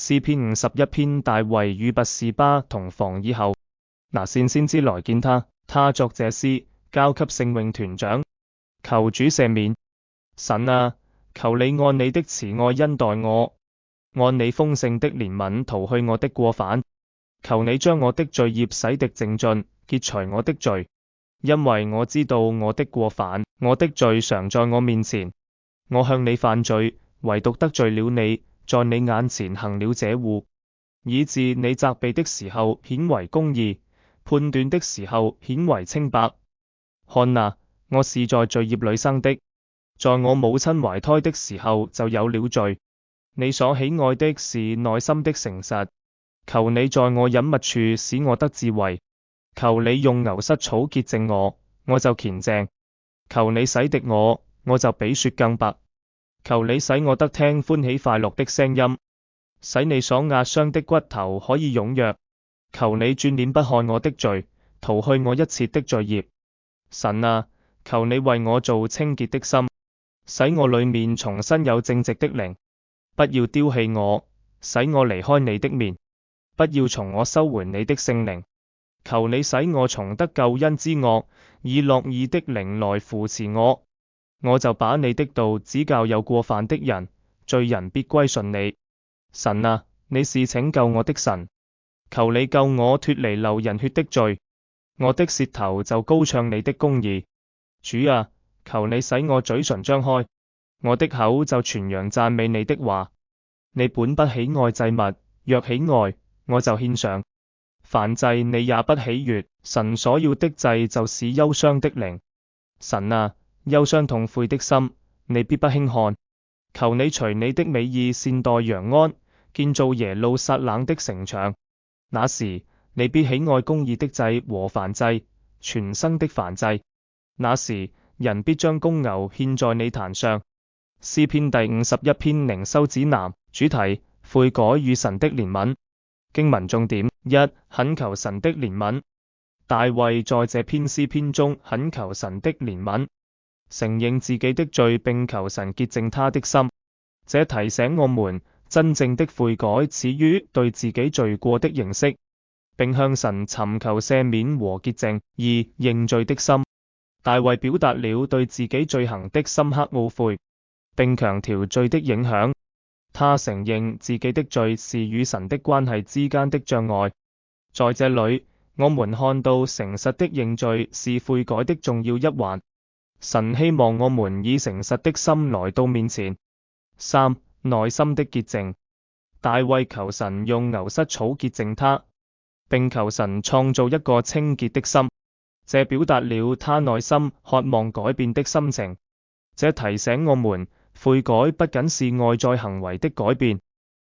詩篇51篇。大衛與拔示巴同房以後，拿線先知來見他，他作這詩，交給聖詠團長，求主赦免。神啊，求你按你的慈愛恩待我，按你豐盛的憐憫塗去我的過犯。求你將我的罪孽洗滌淨盡，潔除我的罪，因為我知道我的過犯，我的罪常在我面前。我向你犯罪，唯獨得罪了你，在你眼前行了這惡，以致你責備的時候顯為公義，判斷的時候顯為清白。看哪，我是在罪孽裏生的，在我母親懷胎的時候就有了罪。你所喜愛的是內心的誠實，求你在我隱密處使我得智慧。求你用牛膝草潔淨我，我就虔淨。求你洗滌我，我就比雪更白。求你使我得聽歡喜快樂的聲音，使你所壓傷的骨頭可以踴躍。求你轉臉不看我的罪，塗去我一切的罪孽。神啊，求你為我做清潔的心，使我裡面重新有正直的靈。不要丟棄我，使我離開你的面，不要從我收回你的聖靈。求你使我重得救恩之樂，以樂意的靈來扶持我。我就把你的道指教有過犯的人，罪人必歸順你。神啊，你是拯救我的神，求你救我脫離流人血的罪。我的舌頭就高唱你的公義。主啊，求你使我嘴唇張開，我的口就傳揚讚美你的話。你本不喜愛祭物，若喜愛，我就獻上。燔祭你也不喜悅，神所要的祭就是憂傷的靈。神啊，憂傷痛悔的心，你必不輕看。求你隨你的美意善待揚安，建造耶路撒冷的城牆。那時，你必喜愛公義的祭和燔祭，全生的燔祭。那時，人必將公牛獻在你壇上。詩篇第51篇靈修指南，主題：悔改與神的憐憫。經文重點： 1. 懇求神的憐憫。大衛在這篇詩篇中懇求神的憐憫，承認自己的罪並求神潔淨他的心。這提醒我們，真正的悔改始於對自己罪過的認識，並向神尋求赦免和潔淨。 2. 認罪的心。大衛表達了對自己罪行的深刻懊悔，並強調罪的影響。他承認自己的罪是與神的關係之間的障礙。在這裡，我們看到誠實的認罪是悔改的重要一環。神希望我們以誠實的心來到面前。 3. 內心的潔淨。大衛求神用牛膝草潔淨他，並求神創造一個清潔的心。這表達了他內心渴望改變的心情。這提醒我們，悔改不僅是外在行為的改變，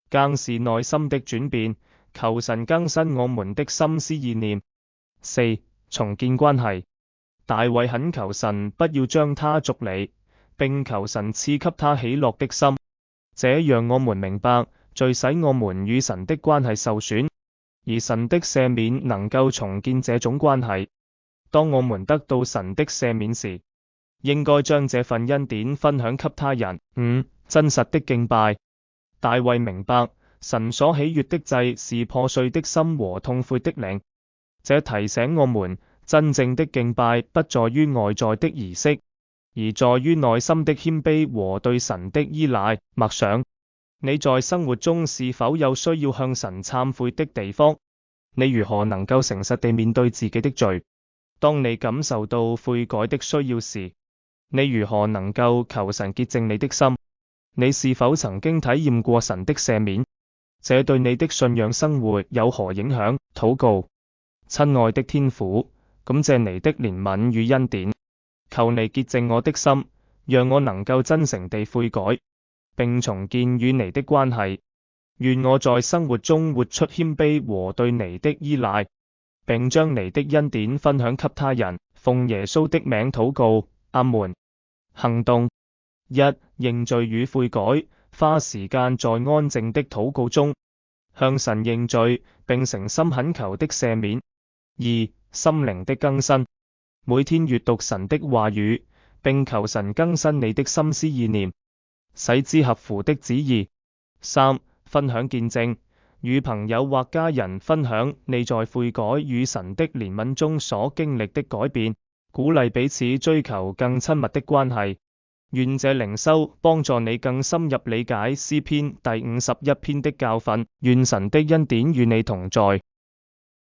更是內心的轉變。求神更新我們的心思意念。 4. 重建關係。大衛懇求神不要將他逐離，並求神賜給他喜樂的心。這讓我們明白，罪使我們與神的關係受損，而神的赦免能夠重建這種關係。當我們得到神的赦免時，應該將這份恩典分享給他人。 5. 真實的敬拜。大衛明白，神所喜悅的祭是破碎的心和痛悔的靈。這提醒我們，真正的敬拜不在於外在的儀式，而在於內心的謙卑和對神的依賴。默想：你在生活中是否有需要向神懺悔的地方？你如何能夠誠實地面對自己的罪？當你感受到悔改的需要時，你如何能夠求神潔淨你的心？你是否曾經體驗過神的赦免？這對你的信仰生活有何影響？禱告：親愛的天父，感謝你的憐憫與恩典，求你潔淨我的心，讓我能夠真誠地悔改，並重建與你的關係。願我在生活中活出謙卑和對你的依賴，並將你的恩典分享給他人。奉耶穌的名禱告，阿門。行動： 1. 認罪與悔改，花時間在安靜的禱告中，向神認罪並誠心懇求的赦免。 2. 心靈的更新，每天閱讀神的話語，並求神更新你的心思意念，使之合乎的旨意。 3. 分享見證，與朋友或家人分享你在悔改與神的憐憫中所經歷的改變，鼓勵彼此追求更親密的關係。願這靈修幫助你更深入理解詩篇第51篇的教訓。願神的恩典與你同在。